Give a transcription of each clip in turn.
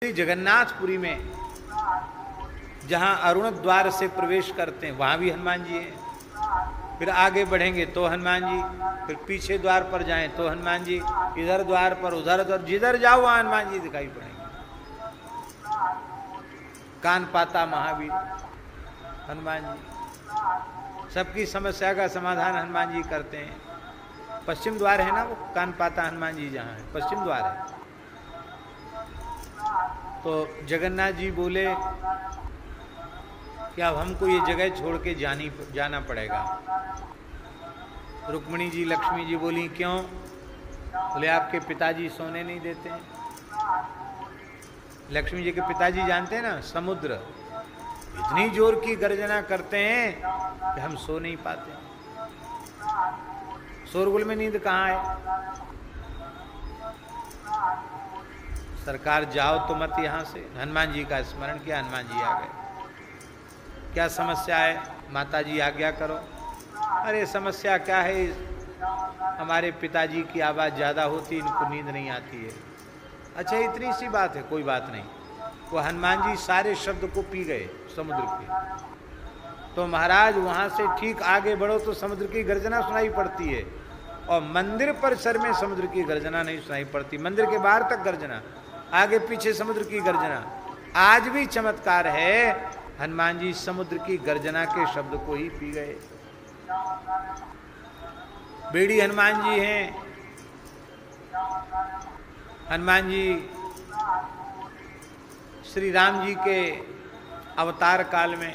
जगन्नाथपुरी में जहां अरुण द्वार से प्रवेश करते हैं वहां भी हनुमान जी हैं। फिर आगे बढ़ेंगे तो हनुमान जी, फिर पीछे द्वार पर जाएं तो हनुमान जी, इधर द्वार पर उधर द्वार, जिधर जाओ वहां हनुमान जी दिखाई पड़ेंगे। कानपाता महावीर हनुमान जी, सबकी समस्या का समाधान हनुमान जी करते हैं। पश्चिम द्वार है ना वो कानपाता हनुमान जी जहाँ है, पश्चिम द्वार है। तो जगन्नाथ जी बोले कि अब हमको ये जगह छोड़ के जाना पड़ेगा। रुक्मिणी जी लक्ष्मी जी बोली क्यों? बोले आपके पिताजी सोने नहीं देते हैं। लक्ष्मी जी के पिताजी जानते हैं ना, समुद्र इतनी जोर की गर्जना करते हैं कि हम सो नहीं पाते। शोरगुल में नींद कहाँ है? सरकार जाओ तो मत यहां से। हनुमान जी का स्मरण किया, हनुमान जी आ गए। क्या समस्या है? माता जी आज्ञा करो। अरे समस्या क्या है, हमारे पिताजी की आवाज़ ज़्यादा होती, इनको नींद नहीं आती है। अच्छा इतनी सी बात है, कोई बात नहीं। वो हनुमान जी सारे शब्द को पी गए समुद्र के। तो महाराज वहाँ से ठीक आगे बढ़ो तो समुद्र की गर्जना सुनाई पड़ती है, और मंदिर परिसर में समुद्र की गर्जना नहीं सुनाई पड़ती। मंदिर के बाहर तक गर्जना, आगे पीछे समुद्र की गर्जना। आज भी चमत्कार है, हनुमान जी समुद्र की गर्जना के शब्द को ही पी गए। बेड़ी हनुमान जी हैं। हनुमान जी श्री राम जी के अवतार काल में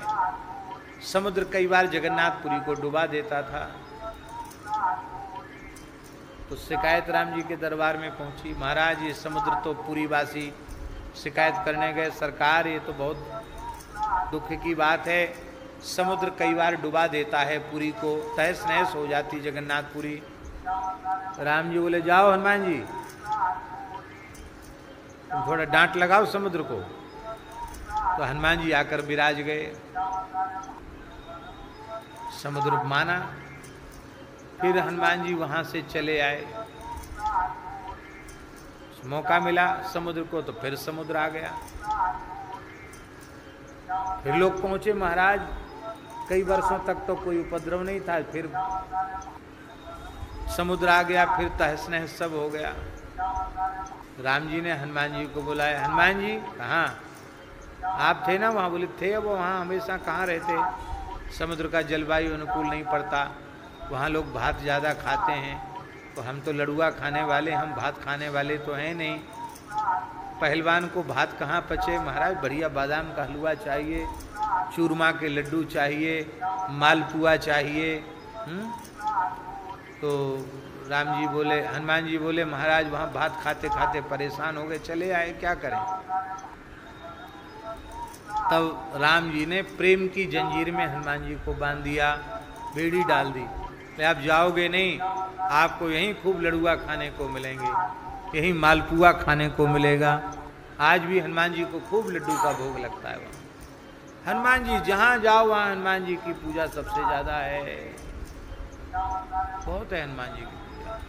समुद्र कई बार जगन्नाथपुरी को डुबा देता था। तो शिकायत राम जी के दरबार में पहुंची, महाराज ये समुद्र तो पुरीवासी शिकायत करने गए, सरकार ये तो बहुत दुख की बात है, समुद्र कई बार डुबा देता है पुरी को, तहस नहस हो जाती जगन्नाथपुरी। राम जी बोले जाओ हनुमान जी, तुम थोड़ा डांट लगाओ समुद्र को। तो हनुमान जी आकर विराज गए, समुद्र माना। फिर हनुमान जी वहां से चले आए, मौका मिला समुद्र को तो फिर समुद्र आ गया। फिर लोग पहुंचे, महाराज कई वर्षों तक तो कोई उपद्रव नहीं था, फिर समुद्र आ गया, फिर तहस नहस सब हो गया। राम जी ने हनुमान जी को बुलाया, हनुमान जी कहाँ? आप थे ना वहाँ? बोले थे। अब वहाँ हमेशा कहाँ रहते, समुद्र का जलवायु अनुकूल नहीं पड़ता, वहाँ लोग भात ज़्यादा खाते हैं, तो हम तो लड़ुआ खाने वाले, हम भात खाने वाले तो हैं नहीं। पहलवान को भात कहाँ पचे? महाराज बढ़िया बादाम का हलवा चाहिए, चूरमा के लड्डू चाहिए, मालपुआ चाहिए। तो राम जी बोले, हनुमान जी बोले महाराज वहाँ भात खाते खाते परेशान हो गए, चले आए, क्या करें। तब राम जी ने प्रेम की जंजीर में हनुमान जी को बांध दिया, बेड़ी डाल दी। आप जाओगे नहीं, आपको यहीं खूब लड़ुआ खाने को मिलेंगे, यहीं मालपुआ खाने को मिलेगा। आज भी हनुमान जी को खूब लड्डू का भोग लगता है वहाँ। हनुमान जी जहाँ जाओ वहाँ हनुमान जी की पूजा सबसे ज़्यादा है, बहुत है हनुमान जी की पूजा।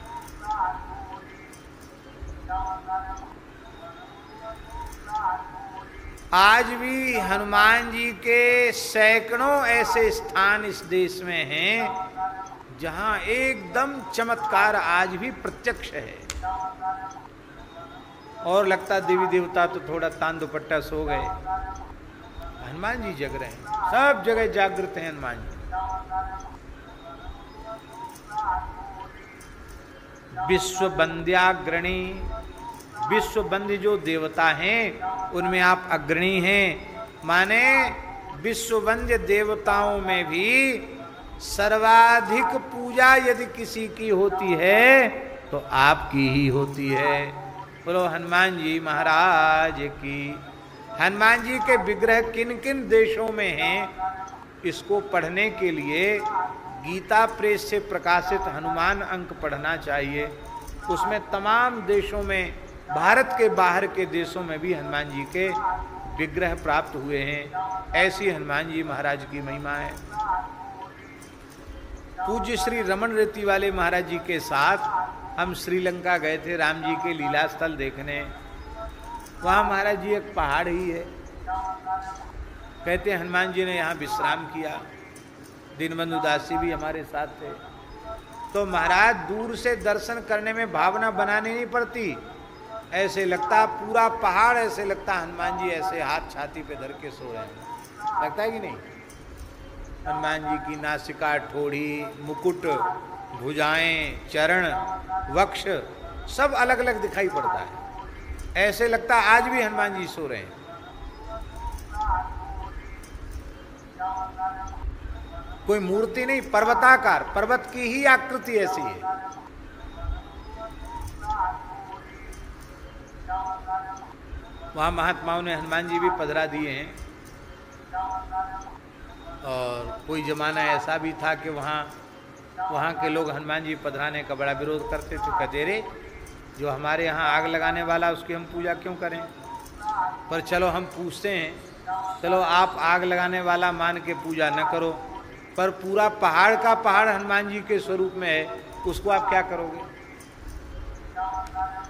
आज भी हनुमान जी के सैकड़ों ऐसे स्थान इस देश में हैं जहां एकदम चमत्कार आज भी प्रत्यक्ष है। और लगता देवी देवता तो थोड़ा तान दुपट्टा सो गए, हनुमान जी जग रहे हैं, सब जगह जागृत हैं हनुमान जी। विश्व वंद्याग्रणी, विश्व वंद्य जो देवता हैं उनमें आप अग्रणी हैं। माने विश्व वंद्य देवताओं में भी सर्वाधिक पूजा यदि किसी की होती है तो आपकी ही होती है। बोलो हनुमान जी महाराज की। हनुमान जी के विग्रह किन किन देशों में हैं, इसको पढ़ने के लिए गीता प्रेस से प्रकाशित हनुमान अंक पढ़ना चाहिए। उसमें तमाम देशों में, भारत के बाहर के देशों में भी हनुमान जी के विग्रह प्राप्त हुए हैं। ऐसी हनुमान जी महाराज की महिमा है। पूज्य श्री रमन रेती वाले महाराज जी के साथ हम श्रीलंका गए थे राम जी के लीला स्थल देखने। वहाँ महाराज जी एक पहाड़ ही है। कहते हैं हनुमान जी ने यहाँ विश्राम किया, दीनबंधु दास जी भी हमारे साथ थे। तो महाराज दूर से दर्शन करने में भावना बनानी नहीं पड़ती, ऐसे लगता पूरा पहाड़, ऐसे लगता हनुमान जी ऐसे हाथ छाती पे धर के सो रहे हैं, लगता है कि नहीं? हनुमान जी की नासिका, ठोड़ी, मुकुट, भुजाएं, चरण, वक्ष सब अलग अलग दिखाई पड़ता है, ऐसे लगता आज भी हनुमान जी सो रहे हैं। कोई मूर्ति नहीं, पर्वताकार, पर्वत की ही आकृति ऐसी है। वहां महात्माओं ने हनुमान जी भी पधरा दिए हैं। और कोई जमाना ऐसा भी था कि वहाँ के लोग हनुमान जी पधराने का बड़ा विरोध करते थे। कहते रे जो हमारे यहाँ आग लगाने वाला उसकी हम पूजा क्यों करें? पर चलो हम पूछते हैं, चलो आप आग लगाने वाला मान के पूजा न करो, पर पूरा पहाड़ का पहाड़ हनुमान जी के स्वरूप में है, उसको आप क्या करोगे?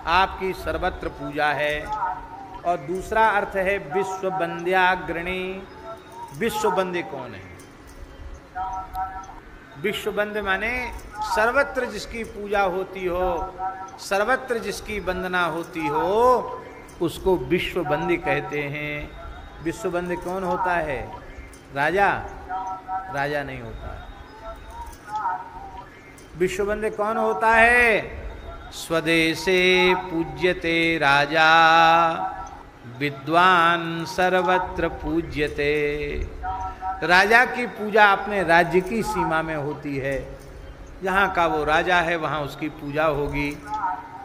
आपकी सर्वत्र पूजा है। और दूसरा अर्थ है विश्व वंद्याग्रणी। विश्व वंद्य कौन है? विश्व वंद्य माने सर्वत्र जिसकी पूजा होती हो, सर्वत्र जिसकी वंदना होती हो, उसको विश्व वंद्य कहते हैं। विश्व वंद्य कौन होता है? राजा? राजा नहीं होता। विश्व वंद्य कौन होता है? स्वदेशे पूज्यते राजा, विद्वान सर्वत्र पूज्यते। राजा की पूजा अपने राज्य की सीमा में होती है, जहाँ का वो राजा है वहाँ उसकी पूजा होगी।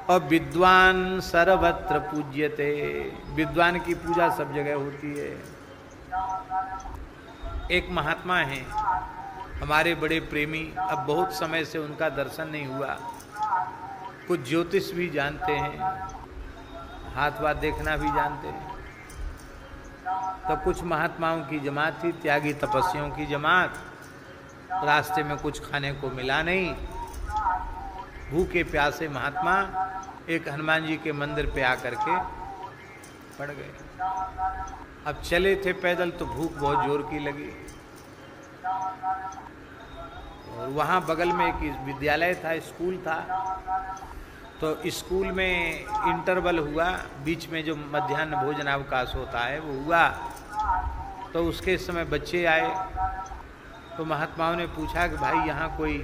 और विद्वान सर्वत्र पूज्यते, विद्वान की पूजा सब जगह होती है। एक महात्मा हैं हमारे बड़े प्रेमी, अब बहुत समय से उनका दर्शन नहीं हुआ। कुछ ज्योतिष भी जानते हैं, हाथ वाथ देखना भी जानते हैं। तो कुछ महात्माओं की जमात थी, त्यागी तपस्वियों की जमात। रास्ते में कुछ खाने को मिला नहीं, भूखे प्यासे महात्मा एक हनुमान जी के मंदिर पे आकर के पड़ गए। अब चले थे पैदल तो भूख बहुत जोर की लगी। और वहाँ बगल में एक विद्यालय था, स्कूल था। तो स्कूल में इंटरवल हुआ, बीच में जो मध्याह्न भोजनावकाश होता है वो हुआ। तो उसके समय बच्चे आए, तो महात्माओं ने पूछा कि भाई यहाँ कोई,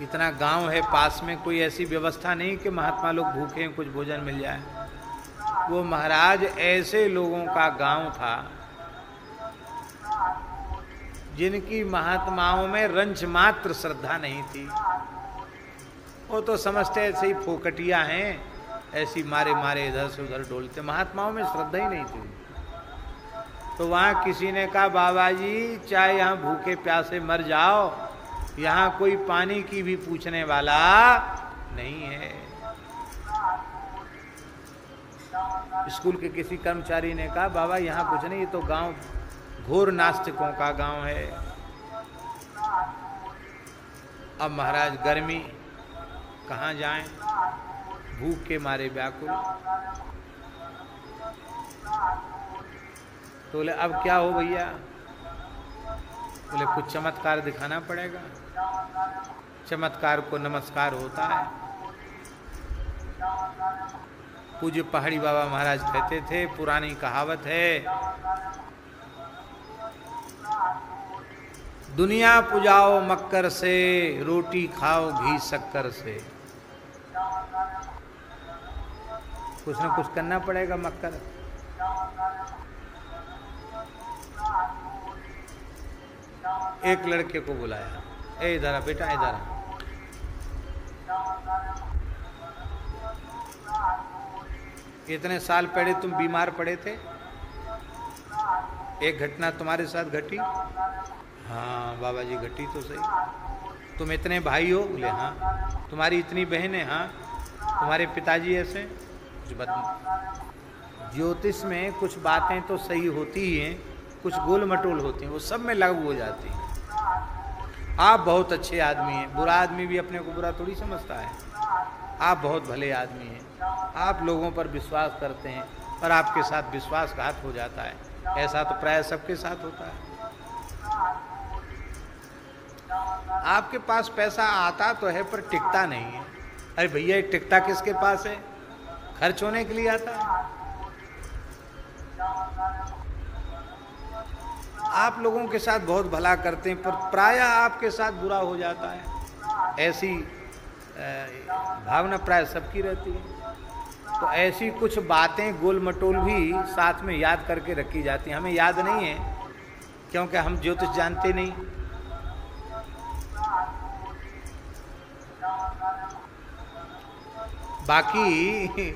इतना गांव है पास में, कोई ऐसी व्यवस्था नहीं कि महात्मा लोग भूखे हैं कुछ भोजन मिल जाए? वो महाराज ऐसे लोगों का गांव था जिनकी महात्माओं में रंच मात्र श्रद्धा नहीं थी। वो तो समझते ऐसे ही फोकटिया हैं, ऐसी मारे मारे इधर से उधर डोलते, महात्माओं में श्रद्धा ही नहीं थी। तो वहाँ किसी ने कहा बाबा जी चाहे यहाँ भूखे प्यासे मर जाओ, यहाँ कोई पानी की भी पूछने वाला नहीं है। स्कूल के किसी कर्मचारी ने कहा बाबा यहाँ कुछ नहीं, ये तो गांव घोर नास्तिकों का गांव है। अब महाराज गर्मी, कहाँ जाएं, भूख के मारे व्याकुल। तो बोले अब क्या हो भैया? बोले कुछ चमत्कार दिखाना पड़ेगा। चमत्कार को नमस्कार होता है। पूज्य पहाड़ी बाबा महाराज कहते थे, पुरानी कहावत है, दुनिया पुजाओ मक्कर से, रोटी खाओ घी शक्कर से। कुछ न कुछ करना पड़ेगा मक्कर। एक लड़के को बुलाया, ए इधर आ बेटा, इधर आ। इतने साल पहले तुम बीमार पड़े थे, एक घटना तुम्हारे साथ घटी? हाँ बाबा जी घटी तो सही। तुम इतने भाई हो? बोले हाँ। तुम्हारी इतनी बहनें? हाँ। तुम्हारे पिताजी ऐसे? कुछ बता। ज्योतिष में कुछ बातें तो सही होती ही हैं, कुछ गोल मटोल होती हैं, वो सब में लागू हो जाती हैं। आप बहुत अच्छे आदमी हैं, बुरा आदमी भी अपने को बुरा थोड़ी समझता है। आप बहुत भले आदमी हैं, आप लोगों पर विश्वास करते हैं, पर आपके साथ विश्वासघात हो जाता है। ऐसा तो प्राय सबके साथ होता है। आपके पास पैसा आता तो है पर टिकता नहीं है। अरे भैया, टिकता किसके पास है? खर्च होने के लिए आता है। आप लोगों के साथ बहुत भला करते हैं, पर प्रायः आपके साथ बुरा हो जाता है। ऐसी भावना प्राय सबकी रहती है। तो ऐसी कुछ बातें गोल मटोल भी साथ में याद करके रखी जाती हैं। हमें याद नहीं है क्योंकि हम ज्योतिष जानते नहीं। बाकी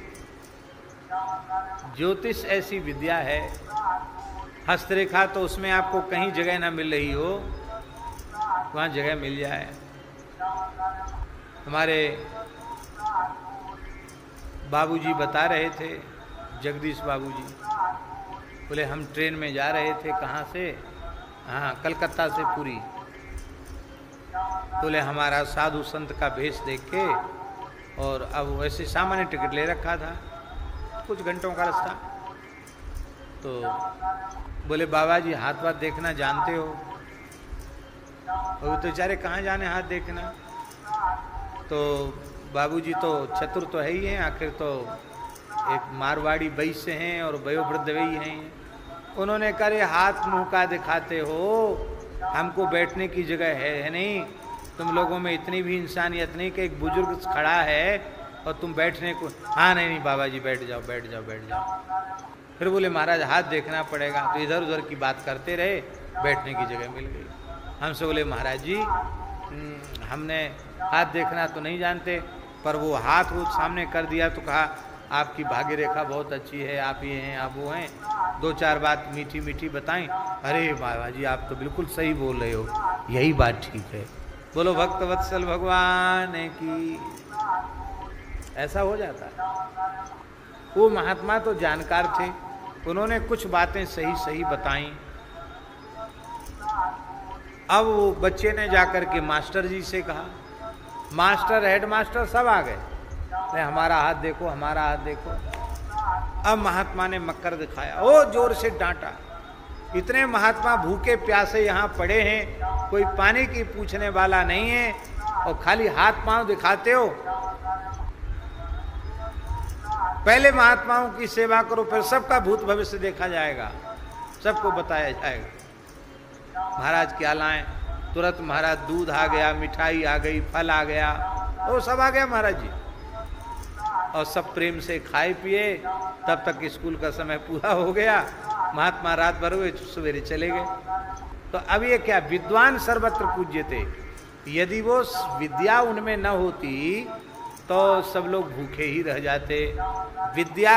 ज्योतिष ऐसी विद्या है, हस्तरेखा तो उसमें आपको कहीं जगह ना मिल रही हो, वहाँ जगह मिल जाए। हमारे बाबूजी बता रहे थे, जगदीश बाबूजी बोले हम ट्रेन में जा रहे थे, कहाँ से? हाँ, कलकत्ता से पुरी। बोले हमारा साधु संत का भेष देख के, और अब वैसे सामान्य टिकट ले रखा था, कुछ घंटों का रास्ता। तो बोले बाबा जी हाथ वाथ देखना जानते हो? और तो बेचारे कहाँ जाने हाथ देखना। तो बाबूजी तो चतुर तो है ही हैं, आखिर तो एक मारवाड़ी वैश्य हैं और वयोवृद्ध वही हैं। उन्होंने करे हाथ मुंह का दिखाते हो, हमको बैठने की जगह है नहीं, तुम लोगों में इतनी भी इंसानियत नहीं कि एक बुजुर्ग खड़ा है और तुम बैठने को। हाँ नहीं बाबा जी बैठ जाओ बैठ जाओ बैठ जाओ। फिर बोले महाराज हाथ देखना पड़ेगा। तो इधर उधर की बात करते रहे, बैठने की जगह मिल गई। हमसे बोले महाराज जी हमने हाथ देखना तो नहीं जानते, पर वो हाथ वो सामने कर दिया तो कहा आपकी भाग्य रेखा बहुत अच्छी है, आप ये हैं आप वो हैं, दो चार बात मीठी मीठी बताएं। अरे बाबा जी आप तो बिल्कुल सही बोल रहे हो, यही बात ठीक है। बोलो भक्त वत्सल भगवान की। ऐसा हो जाता है। वो महात्मा तो जानकार थे, उन्होंने कुछ बातें सही सही बताई। अब वो बच्चे ने जाकर के मास्टर जी से कहा, मास्टर हेडमास्टर सब आ गए, अरे हमारा हाथ देखो हमारा हाथ देखो। अब महात्मा ने मक्कर दिखाया, ओ जोर से डांटा। इतने महात्मा भूखे प्यासे यहाँ पड़े हैं, कोई पानी की पूछने वाला नहीं है, और खाली हाथ पांव दिखाते हो। पहले महात्माओं की सेवा करो, फिर सबका भूत भविष्य देखा जाएगा, सबको बताया जाएगा। महाराज क्या लाएं? तुरंत महाराज दूध आ गया, मिठाई आ गई, फल आ गया, वो सब आ गया महाराज जी। और सब प्रेम से खाए पिए। तब तक स्कूल का समय पूरा हो गया। महात्मा रात भर हुए, सवेरे चले गए। तो अब ये क्या, विद्वान सर्वत्र पूज्य थे। यदि वो विद्या उनमें न होती तो सब लोग भूखे ही रह जाते। विद्या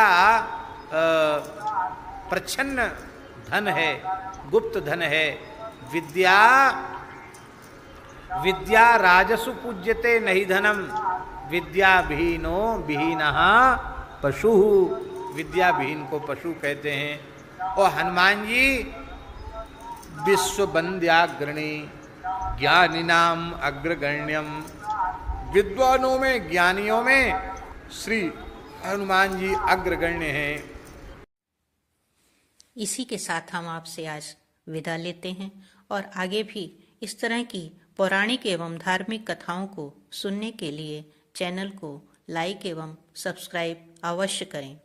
प्रच्छन्न धन है, गुप्त धन है। विद्या राजसु पूज्यते नहीं धनम, विद्या विहीनो विहीनः पशु। विद्या विहीन को पशु कहते हैं। और हनुमान जी विश्व वंद्याग्रणी, ज्ञानिनाम अग्रगण्यम। विद्वानों में ज्ञानियों में श्री हनुमान जी अग्रगण्य हैं। इसी के साथ हम आपसे आज विदा लेते हैं, और आगे भी इस तरह की पौराणिक एवं धार्मिक कथाओं को सुनने के लिए चैनल को लाइक एवं सब्सक्राइब अवश्य करें।